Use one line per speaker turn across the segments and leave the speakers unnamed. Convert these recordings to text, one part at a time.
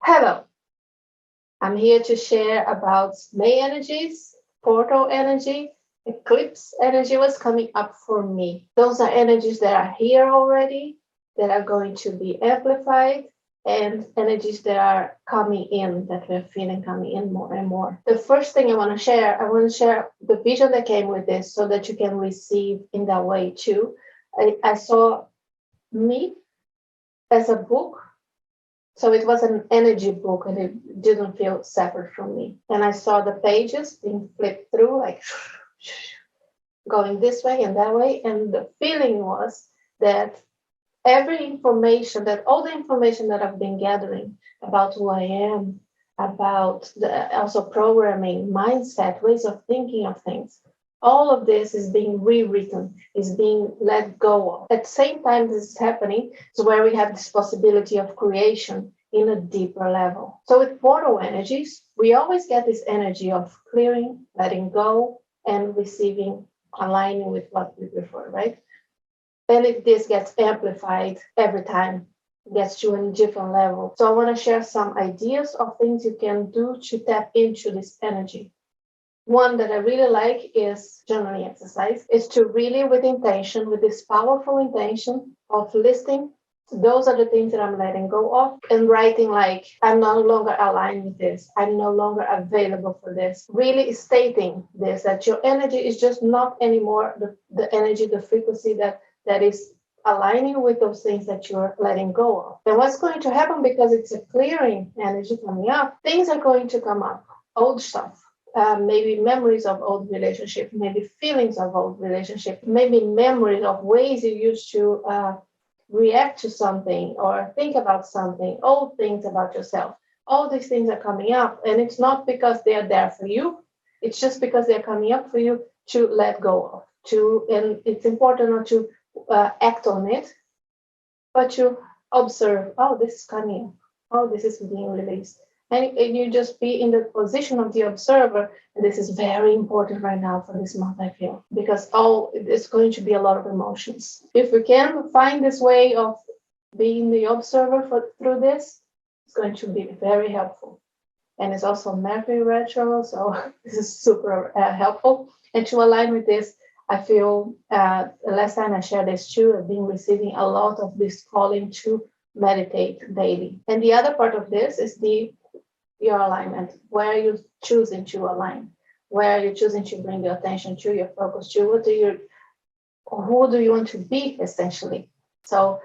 Hello, I'm here to share about May energies, portal energy, eclipse energy was coming up for me. Those are energies that are here already, that are going to be amplified, and energies that are coming in, that we're feeling coming in more and more. The first thing I want to share the vision that came with this so that you can receive in that way too. I saw me as a book, so it was an energy book and it didn't feel separate from me. And I saw the pages being flipped through, like going this way and that way. And the feeling was that all the information that I've been gathering about who I am, about also programming, mindset, ways of thinking of things, all of this is being rewritten, is being let go of. At the same time this is happening, is where we have this possibility of creation in a deeper level. So with portal energies, we always get this energy of clearing, letting go, and receiving, aligning with what we prefer, right? And this gets amplified every time, gets to a different level. So I want to share some ideas of things you can do to tap into this energy. One that I really like is journaling exercise, is to really with intention, with this powerful intention of listing, those are the things that I'm letting go of, and writing like, I'm no longer aligned with this. I'm no longer available for this. Really stating this, that your energy is just not anymore the energy, the frequency that is aligning with those things that you're letting go of. And what's going to happen, because it's a clearing energy coming up, things are going to come up, old stuff. Maybe memories of old relationships, maybe feelings of old relationships, maybe memories of ways you used to react to something or think about something, old things about yourself. All these things are coming up, and it's not because they're there for you. It's just because they're coming up for you to let go of. And it's important not to act on it, but to observe. Oh, this is coming. Oh, this is being released. And you just be in the position of the observer. And this is very important right now for this month, I feel, because it's going to be a lot of emotions. If we can find this way of being the observer through this, it's going to be very helpful. And it's also Mercury retro, so this is super helpful. And to align with this, I feel the last time I shared this too, I've been receiving a lot of this calling to meditate daily. And the other part of this is your alignment. Where are you choosing to align? Where are you choosing to bring your attention to, your focus to? Who do you want to be, essentially? So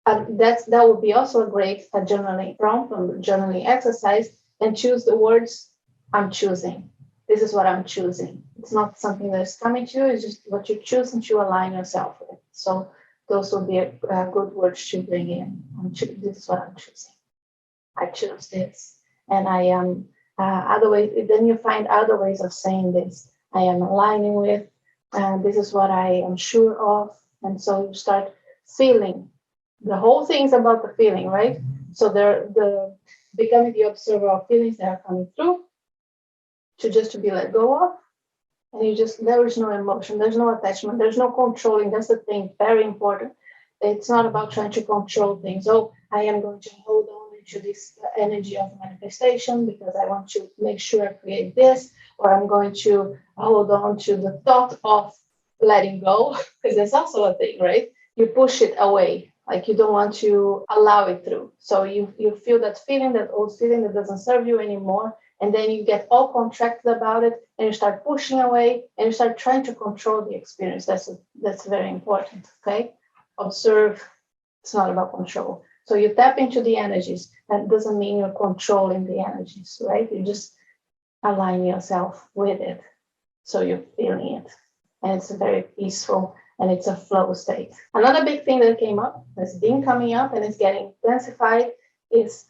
that would be also a great journaling prompt, journaling exercise, and choose the words I'm choosing. This is what I'm choosing. It's not something that is coming to you, it's just what you're choosing to align yourself with. So those will be good words to bring in. This is what I'm choosing. I choose this. And I am other ways. Then you find other ways of saying this. I am aligning with, this is what I am sure of. And so you start feeling. The whole thing's about the feeling, right? So the becoming the observer of feelings that are coming through to be let go of. And there is no emotion, there's no attachment, there's no controlling. That's the thing, very important. It's not about trying to control things. Oh, I am going to hold on to this energy of manifestation because I want to make sure I create this, or I'm going to hold on to the thought of letting go, because that's also a thing, right? You push it away, like you don't want to allow it through. So you feel that feeling, that old feeling that doesn't serve you anymore, and then you get all contracted about it, and you start pushing away, and you start trying to control the experience. That's very important, okay? Observe, it's not about control. So you tap into the energies. That doesn't mean you're controlling the energies, right? You just align yourself with it. So you're feeling it. And it's very peaceful, and it's a flow state. Another big thing that came up, that's been coming up and is getting intensified, is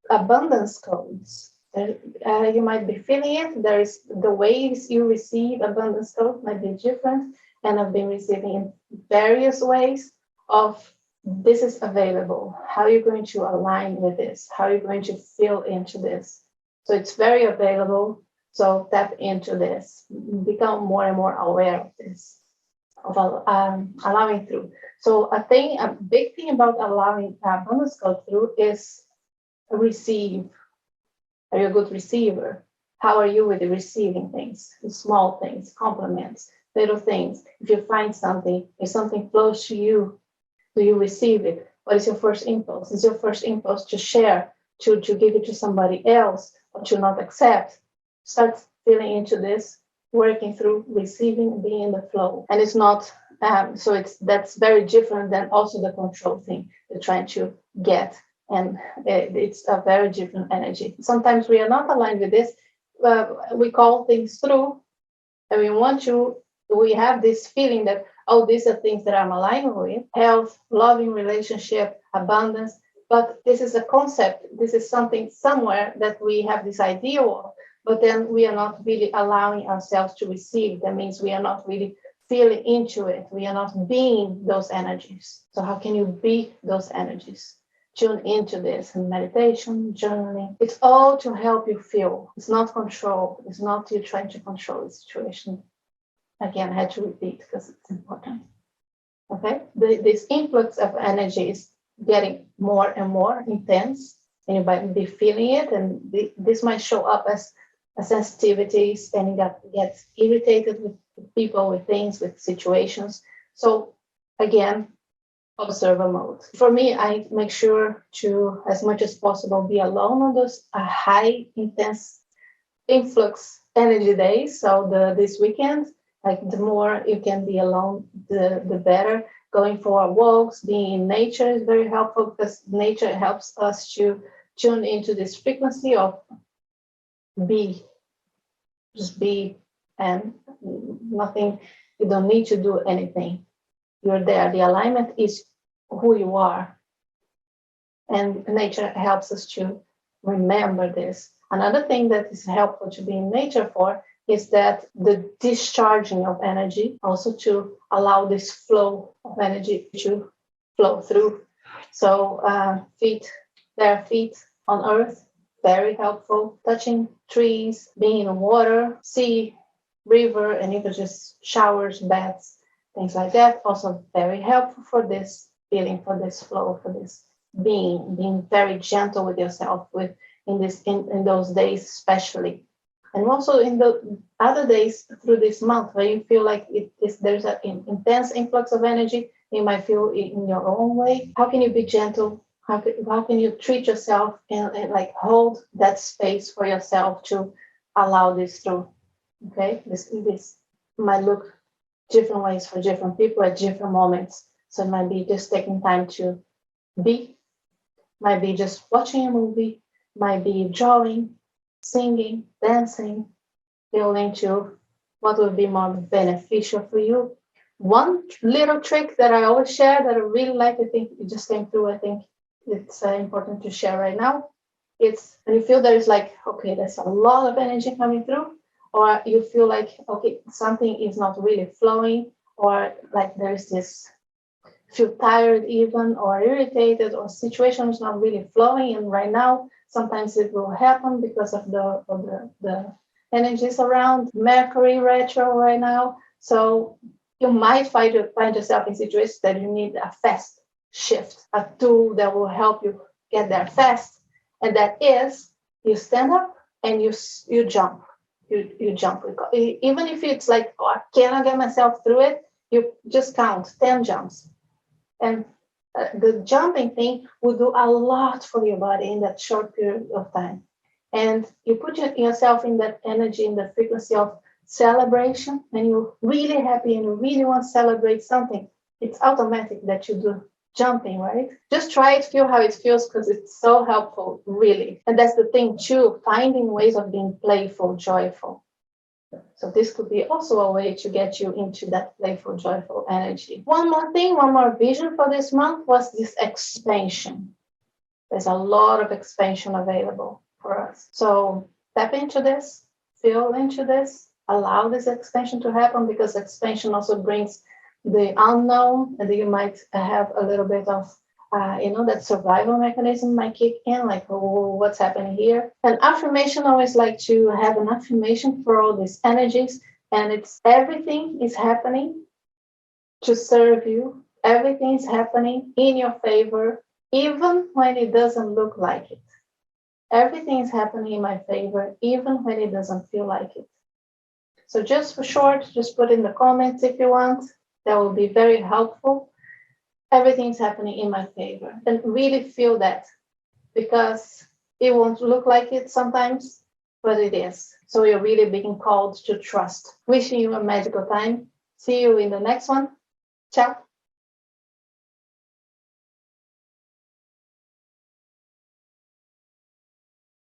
abundance codes. You might be feeling it. There is the ways you receive abundance code might be different. And I've been receiving in various ways of this is available. How are you going to align with this? How are you going to feel into this? So it's very available. So tap into this. Become more and more aware of this, of allowing through. So a big thing about allowing abundance code through is receive? Are you a good receiver? How are you with the receiving things, the small things, compliments, little things? If you find something, if something flows to you, do you receive it? What is your first impulse? Is your first impulse to share, to give it to somebody else, or to not accept? Start feeling into this, working through receiving, being in the flow. And it's not, so that's very different than also the control thing, the trying to get. And it's a very different energy. Sometimes we are not aligned with this. We call things through, and we have this feeling that, oh, these are things that I'm aligned with: health, loving relationship, abundance. But this is a concept. This is something somewhere that we have this idea of, but then we are not really allowing ourselves to receive. That means we are not really feeling into it. We are not being those energies. So how can you be those energies? Tune into this in meditation, journaling. It's all to help you feel. It's not control. It's not you trying to control the situation. Again, I had to repeat because it's important. Okay? This influx of energy is getting more and more intense, and you might be feeling it, and this might show up as a sensitivities, and you get irritated with people, with things, with situations. So again, observer mode. For me, I make sure to, as much as possible, be alone on those high, intense influx energy days. So this weekend, like the more you can be alone, the better. Going for walks, being in nature is very helpful, because nature helps us to tune into this frequency of just be, and nothing, you don't need to do anything. You're there. The alignment is who you are. And nature helps us to remember this. Another thing that is helpful to be in nature for is that the discharging of energy, also to allow this flow of energy to flow through. So bare feet on earth, very helpful. Touching trees, being in water, sea, river, and even just showers, baths, things like that, also very helpful for this feeling, for this flow, for this being very gentle with yourself, in those days especially. And also in the other days through this month, where you feel like there's an intense influx of energy, you might feel it in your own way. How can you be gentle? How can you treat yourself and like hold that space for yourself to allow this through? Okay, this might look different ways for different people at different moments. So it might be just taking time to be, might be just watching a movie, might be drawing, singing, dancing, feeling to what would be more beneficial for you. One little trick that I always share that I really like, I think it just came through, I think it's important to share right now. It's when you feel there's like, okay, there's a lot of energy coming through, or you feel like, okay, something is not really flowing, or like there's this, feel tired even, or irritated, or situation is not really flowing. And right now, sometimes it will happen because of the energies around Mercury retro right now. So you might find yourself in situations that you need a fast shift, a tool that will help you get there fast. And that is, you stand up and you jump. You jump. Even if it's like, oh, I cannot get myself through it, you just count 10 jumps. And the jumping thing will do a lot for your body in that short period of time. And you put yourself in that energy, in the frequency of celebration, and you're really happy and you really want to celebrate something. It's automatic that you do jumping, right? Just try it, feel how it feels, because it's so helpful, really. And that's the thing too, finding ways of being playful, joyful. So this could be also a way to get you into that playful, joyful energy. One more vision for this month was this expansion. There's a lot of expansion available for us. So tap into this, feel into this, allow this expansion to happen, because expansion also brings the unknown, and you might have a little bit of that survival mechanism might kick in, like, oh, what's happening here? An affirmation, I always like to have an affirmation for all these energies, and it's everything is happening to serve you. Everything is happening in your favor, even when it doesn't look like it. Everything is happening in my favor, even when it doesn't feel like it. So just for short, just put in the comments if you want. That will be very helpful. Everything's happening in my favor. And really feel that, because it won't look like it sometimes, but it is. So you're really being called to trust. Wishing you a magical time. See you in the next one. Ciao.